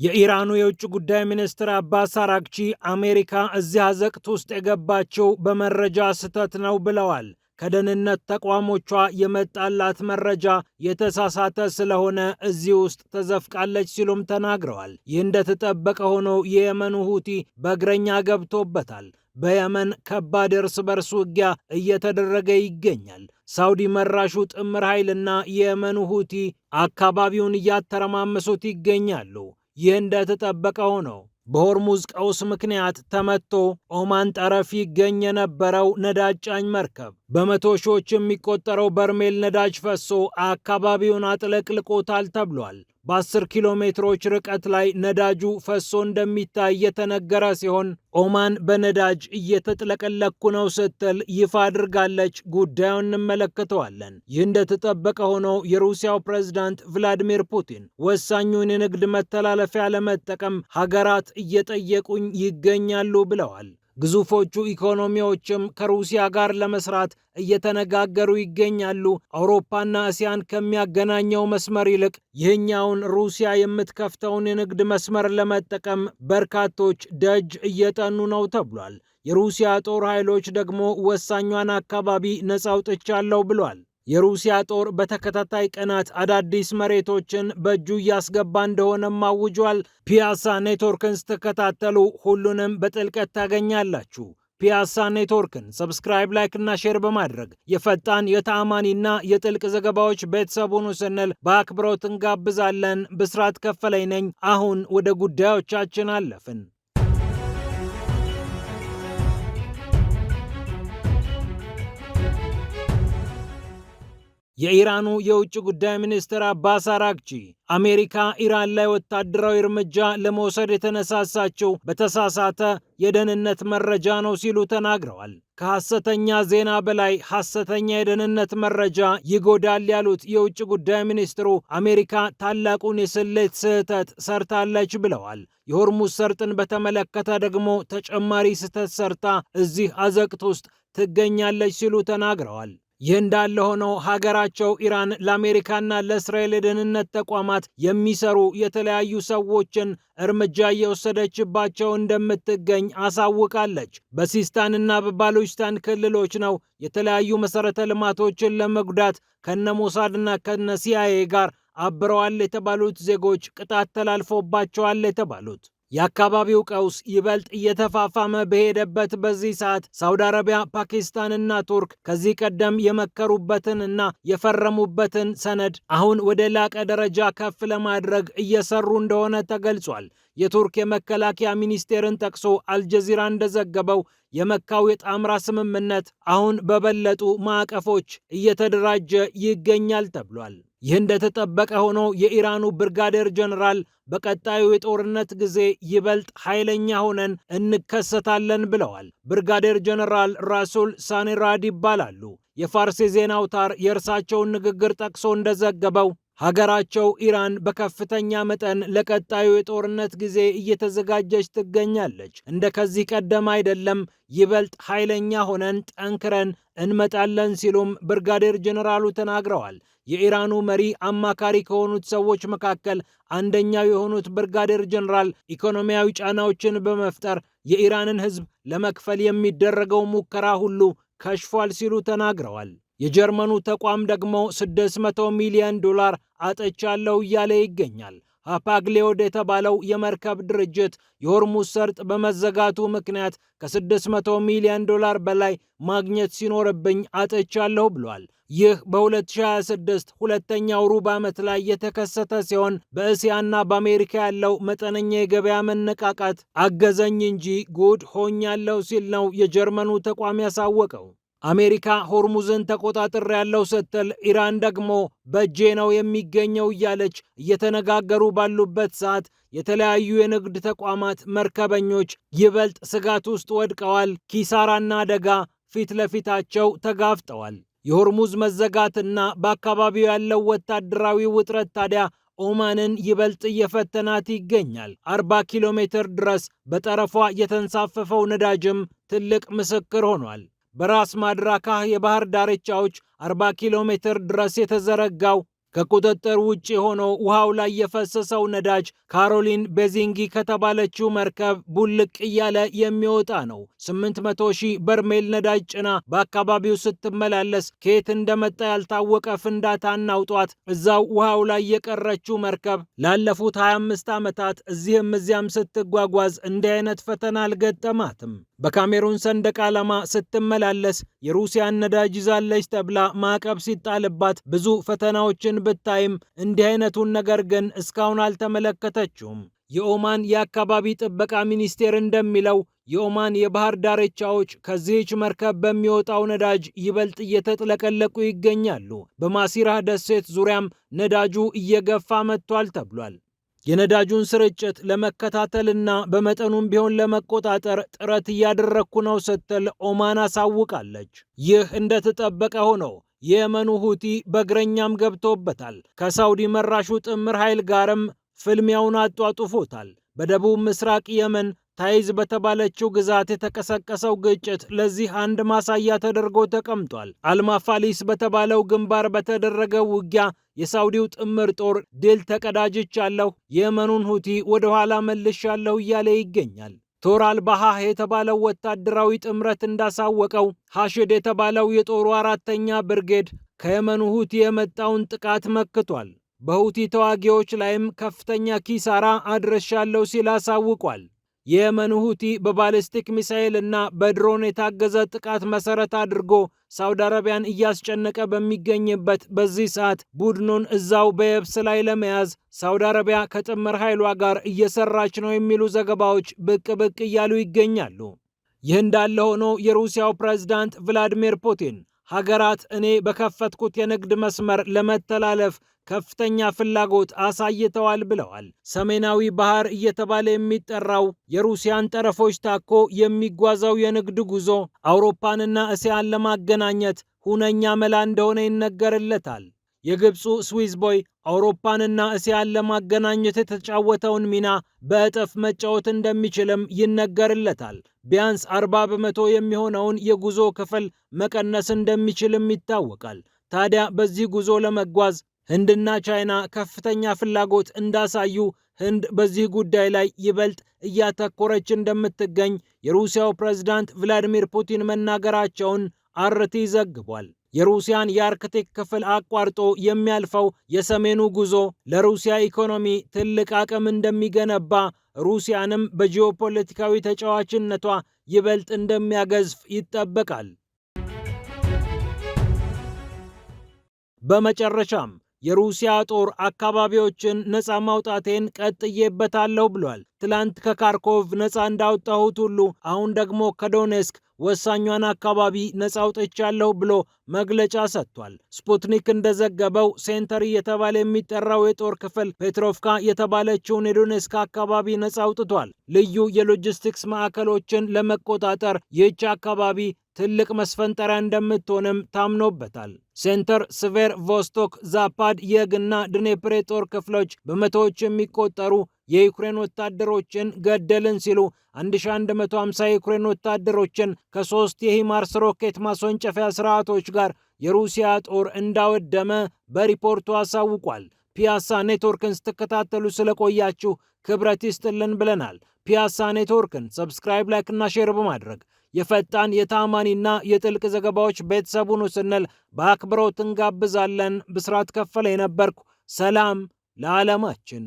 የኢራኑ የውጭ ጉዳይ ሚኒስትር አባስ አራግቺ አሜሪካ እዚህ አዘቅት ውስጥ የገባችው በመረጃ ስህተት ነው ብለዋል። ከደህንነት ተቋሞቿ የመጣላት መረጃ የተሳሳተ ስለሆነ እዚህ ውስጥ ተዘፍቃለች ሲሉም ተናግረዋል። ይህ እንደተጠበቀ ሆኖ የየመኑ ሁቲ በእግረኛ ገብቶበታል። በየመን ከባድ እርስ በርስ ውጊያ እየተደረገ ይገኛል። ሳውዲ መራሹ ጥምር ኃይልና የየመኑ ሁቲ አካባቢውን እያተረማመሱት ይገኛሉ። ይህ እንደተጠበቀ ሆኖ በሆርሙዝ ቀውስ ምክንያት ተመቶ ኦማን ጠረፍ ይገኝ የነበረው ነዳጅ ጫኝ መርከብ በመቶ ሺዎች የሚቆጠረው በርሜል ነዳጅ ፈሶ አካባቢውን አጥለቅልቆታል ተብሏል። በ10 ኪሎ ሜትሮች ርቀት ላይ ነዳጁ ፈሶ እንደሚታይ የተነገረ ሲሆን ኦማን በነዳጅ እየተጥለቀለኩ ነው ስትል ይፋ አድርጋለች። ጉዳዩን እንመለከተዋለን። ይህ እንደተጠበቀ ሆኖ የሩሲያው ፕሬዝዳንት ቭላዲሚር ፑቲን ወሳኙን የንግድ መተላለፊያ ለመጠቀም ሀገራት እየጠየቁኝ ይገኛሉ ብለዋል። ግዙፎቹ ኢኮኖሚዎችም ከሩሲያ ጋር ለመስራት እየተነጋገሩ ይገኛሉ። አውሮፓና እስያን ከሚያገናኘው መስመር ይልቅ ይህኛውን ሩሲያ የምትከፍተውን የንግድ መስመር ለመጠቀም በርካቶች ደጅ እየጠኑ ነው ተብሏል። የሩሲያ ጦር ኃይሎች ደግሞ ወሳኟን አካባቢ ነፃ አውጥቻለሁ ብሏል። የሩሲያ ጦር በተከታታይ ቀናት አዳዲስ መሬቶችን በእጁ እያስገባ እንደሆነም አውጇል። ፒያሳ ኔትወርክን ስትከታተሉ ሁሉንም በጥልቀት ታገኛላችሁ። ፒያሳ ኔትወርክን ሰብስክራይብ፣ ላይክ እና ሼር በማድረግ የፈጣን የተአማኒና የጥልቅ ዘገባዎች ቤተሰብ ሁኑ ስንል በአክብሮት እንጋብዛለን። ብስራት ከፈለኝ ነኝ። አሁን ወደ ጉዳዮቻችን አለፍን። የኢራኑ የውጭ ጉዳይ ሚኒስትር አባስ አራግቺ አሜሪካ ኢራን ላይ ወታደራዊ እርምጃ ለመውሰድ የተነሳሳችው በተሳሳተ የደህንነት መረጃ ነው ሲሉ ተናግረዋል። ከሐሰተኛ ዜና በላይ ሐሰተኛ የደህንነት መረጃ ይጎዳል ያሉት የውጭ ጉዳይ ሚኒስትሩ አሜሪካ ታላቁን የስሌት ስህተት ሰርታለች ብለዋል። የሆርሙዝ ሰርጥን በተመለከተ ደግሞ ተጨማሪ ስህተት ሰርታ እዚህ አዘቅት ውስጥ ትገኛለች ሲሉ ተናግረዋል። ይህ እንዳለ ሆኖ ሀገራቸው ኢራን ለአሜሪካና ለእስራኤል የደህንነት ተቋማት የሚሰሩ የተለያዩ ሰዎችን እርምጃ እየወሰደችባቸው እንደምትገኝ አሳውቃለች። በሲስታንና በባሉችስታን ክልሎች ነው የተለያዩ መሰረተ ልማቶችን ለመጉዳት ከነ ሞሳድና ከነ ሲአይኤ ጋር አብረዋል የተባሉት ዜጎች ቅጣት ተላልፎባቸዋል የተባሉት። የአካባቢው ቀውስ ይበልጥ እየተፋፋመ በሄደበት በዚህ ሰዓት ሳውዲ አረቢያ፣ ፓኪስታንና ቱርክ ከዚህ ቀደም የመከሩበትን እና የፈረሙበትን ሰነድ አሁን ወደ ላቀ ደረጃ ከፍ ለማድረግ እየሰሩ እንደሆነ ተገልጿል። የቱርክ የመከላከያ ሚኒስቴርን ጠቅሶ አልጀዚራ እንደዘገበው የመካው የጣምራ ስምምነት አሁን በበለጡ ማዕቀፎች እየተደራጀ ይገኛል ተብሏል። ይህ እንደተጠበቀ ሆኖ የኢራኑ ብርጋዴር ጀነራል በቀጣዩ የጦርነት ጊዜ ይበልጥ ኃይለኛ ሆነን እንከሰታለን ብለዋል። ብርጋዴር ጀነራል ራሱል ሳኔራድ ይባላሉ። የፋርስ የዜና አውታር የእርሳቸውን ንግግር ጠቅሶ እንደዘገበው ሀገራቸው ኢራን በከፍተኛ መጠን ለቀጣዩ የጦርነት ጊዜ እየተዘጋጀች ትገኛለች። እንደ ከዚህ ቀደም አይደለም፣ ይበልጥ ኃይለኛ ሆነን ጠንክረን እንመጣለን ሲሉም ብርጋዴር ጀነራሉ ተናግረዋል። የኢራኑ መሪ አማካሪ ከሆኑት ሰዎች መካከል አንደኛው የሆኑት ብርጋዴር ጀነራል ኢኮኖሚያዊ ጫናዎችን በመፍጠር የኢራንን ሕዝብ ለመክፈል የሚደረገው ሙከራ ሁሉ ከሽፏል ሲሉ ተናግረዋል። የጀርመኑ ተቋም ደግሞ 600 ሚሊዮን ዶላር አጥቻለሁ እያለ ይገኛል። ሃፓግሊዮድ የተባለው የመርከብ ድርጅት የሆርሙዝ ሰርጥ በመዘጋቱ ምክንያት ከ600 ሚሊዮን ዶላር በላይ ማግኘት ሲኖርብኝ አጥቻለሁ ብሏል። ይህ በ2026 ሁለተኛው ሩብ ዓመት ላይ የተከሰተ ሲሆን በእስያና በአሜሪካ ያለው መጠነኛ የገበያ መነቃቃት አገዘኝ እንጂ ጉድ ሆኛለሁ ሲል ነው የጀርመኑ ተቋም ያሳወቀው። አሜሪካ ሆርሙዝን ተቆጣጥር ያለው ስትል ኢራን ደግሞ በእጄ ነው የሚገኘው እያለች እየተነጋገሩ ባሉበት ሰዓት የተለያዩ የንግድ ተቋማት መርከበኞች ይበልጥ ስጋት ውስጥ ወድቀዋል። ኪሳራና አደጋ ፊት ለፊታቸው ተጋፍጠዋል። የሆርሙዝ መዘጋትና በአካባቢው ያለው ወታደራዊ ውጥረት ታዲያ ኦማንን ይበልጥ እየፈተናት ይገኛል። 40 ኪሎ ሜትር ድረስ በጠረፏ የተንሳፈፈው ነዳጅም ትልቅ ምስክር ሆኗል። በራስ ማድራካህ የባህር ዳርቻዎች 40 ኪሎ ሜትር ድረስ የተዘረጋው ከቁጥጥር ውጭ ሆኖ ውሃው ላይ የፈሰሰው ነዳጅ ካሮሊን ቤዚንጊ ከተባለችው መርከብ ቡልቅ እያለ የሚወጣ ነው። 800 ሺህ በርሜል ነዳጅ ጭና በአካባቢው ስትመላለስ ከየት እንደመጣ ያልታወቀ ፍንዳታ አናውጧት እዛው ውሃው ላይ የቀረችው መርከብ ላለፉት 25 ዓመታት እዚህም እዚያም ስትጓጓዝ እንዲህ አይነት ፈተና አልገጠማትም። በካሜሩን ሰንደቅ ዓላማ ስትመላለስ የሩሲያን ነዳጅ ይዛለች ተብላ ማዕቀብ ሲጣልባት ብዙ ፈተናዎችን ብታይም እንዲህ አይነቱን ነገር ግን እስካሁን አልተመለከተችውም። የኦማን የአካባቢ ጥበቃ ሚኒስቴር እንደሚለው የኦማን የባህር ዳርቻዎች ከዚህች መርከብ በሚወጣው ነዳጅ ይበልጥ እየተጥለቀለቁ ይገኛሉ። በማሲራህ ደሴት ዙሪያም ነዳጁ እየገፋ መጥቷል ተብሏል። የነዳጁን ስርጭት ለመከታተልና በመጠኑም ቢሆን ለመቆጣጠር ጥረት እያደረግኩ ነው ስትል ኦማን አሳውቃለች። ይህ እንደተጠበቀ ሆኖ የየመኑ ሁቲ በእግረኛም ገብቶበታል። ከሳውዲ መራሹ ጥምር ኃይል ጋርም ፍልሚያውን አጧጡፎታል። በደቡብ ምስራቅ የመን ታይዝ በተባለችው ግዛት የተቀሰቀሰው ግጭት ለዚህ አንድ ማሳያ ተደርጎ ተቀምጧል። አልማፋሊስ በተባለው ግንባር በተደረገው ውጊያ የሳውዲው ጥምር ጦር ድል ተቀዳጅቻለሁ፣ የየመኑን ሁቲ ወደ ኋላ መልሻለሁ እያለ ይገኛል። ቶር አልባሃህ የተባለው ወታደራዊ ጥምረት እንዳሳወቀው ሐሽድ የተባለው የጦሩ 4ኛ ብርጌድ ከየመኑ ሁቲ የመጣውን ጥቃት መክቷል። በሁቲ ተዋጊዎች ላይም ከፍተኛ ኪሳራ አድርሻለሁ ሲል አሳውቋል። የየመኑ ሁቲ በባሊስቲክ ሚሳኤል እና በድሮን የታገዘ ጥቃት መሰረት አድርጎ ሳውዲ አረቢያን እያስጨነቀ በሚገኝበት በዚህ ሰዓት ቡድኑን እዛው በየብስ ላይ ለመያዝ ሳውዲ አረቢያ ከጥምር ኃይሏ ጋር እየሰራች ነው የሚሉ ዘገባዎች ብቅ ብቅ እያሉ ይገኛሉ። ይህ እንዳለ ሆኖ የሩሲያው ፕሬዝዳንት ቭላዲሚር ፑቲን ሀገራት እኔ በከፈትኩት የንግድ መስመር ለመተላለፍ ከፍተኛ ፍላጎት አሳይተዋል ብለዋል። ሰሜናዊ ባህር እየተባለ የሚጠራው የሩሲያን ጠረፎች ታኮ የሚጓዘው የንግድ ጉዞ አውሮፓንና እስያን ለማገናኘት ሁነኛ መላ እንደሆነ ይነገርለታል። የግብፁ ስዊዝ ቦይ አውሮፓንና እስያን ለማገናኘት የተጫወተውን ሚና በእጥፍ መጫወት እንደሚችልም ይነገርለታል። ቢያንስ 40 በመቶ የሚሆነውን የጉዞ ክፍል መቀነስ እንደሚችልም ይታወቃል። ታዲያ በዚህ ጉዞ ለመጓዝ ህንድና ቻይና ከፍተኛ ፍላጎት እንዳሳዩ፣ ህንድ በዚህ ጉዳይ ላይ ይበልጥ እያተኮረች እንደምትገኝ የሩሲያው ፕሬዝዳንት ቭላዲሚር ፑቲን መናገራቸውን አርቲ ዘግቧል። የሩሲያን የአርክቲክ ክፍል አቋርጦ የሚያልፈው የሰሜኑ ጉዞ ለሩሲያ ኢኮኖሚ ትልቅ አቅም እንደሚገነባ፣ ሩሲያንም በጂኦፖለቲካዊ ተጫዋችነቷ ይበልጥ እንደሚያገዝፍ ይጠበቃል። በመጨረሻም የሩሲያ ጦር አካባቢዎችን ነፃ ማውጣቴን ቀጥዬበታለሁ ብሏል። ትላንት ከካርኮቭ ነፃ እንዳወጣሁት ሁሉ አሁን ደግሞ ከዶኔስክ ወሳኟን አካባቢ ነፃ አውጥቻለሁ ብሎ መግለጫ ሰጥቷል። ስፑትኒክ እንደዘገበው ሴንተር እየተባለ የሚጠራው የጦር ክፍል ፔትሮቭካ የተባለችውን የዶኔስክ አካባቢ ነፃ አውጥቷል። ልዩ የሎጂስቲክስ ማዕከሎችን ለመቆጣጠር ይህች አካባቢ ትልቅ መስፈንጠሪያ እንደምትሆንም ታምኖበታል። ሴንተር፣ ስቬር ቮስቶክ፣ ዛፓድ፣ የግ እና ድኔፕር የጦር ክፍሎች በመቶዎች የሚቆጠሩ የዩክሬን ወታደሮችን ገደልን ሲሉ 1150 የዩክሬን ወታደሮችን ከ3 የሂማርስ ሮኬት ማስወንጨፊያ ስርዓቶች ጋር የሩሲያ ጦር እንዳወደመ በሪፖርቱ አሳውቋል። ፒያሳ ኔትወርክን ስትከታተሉ ስለቆያችሁ ክብረት ይስጥልን ብለናል። ፒያሳ ኔትወርክን ሰብስክራይብ፣ ላይክ እና ሼር በማድረግ የፈጣን የታማኒና የጥልቅ ዘገባዎች ቤተሰቡን ስንል በአክብሮት እንጋብዛለን። ብስራት ከፈለ የነበርኩ። ሰላም ለዓለማችን።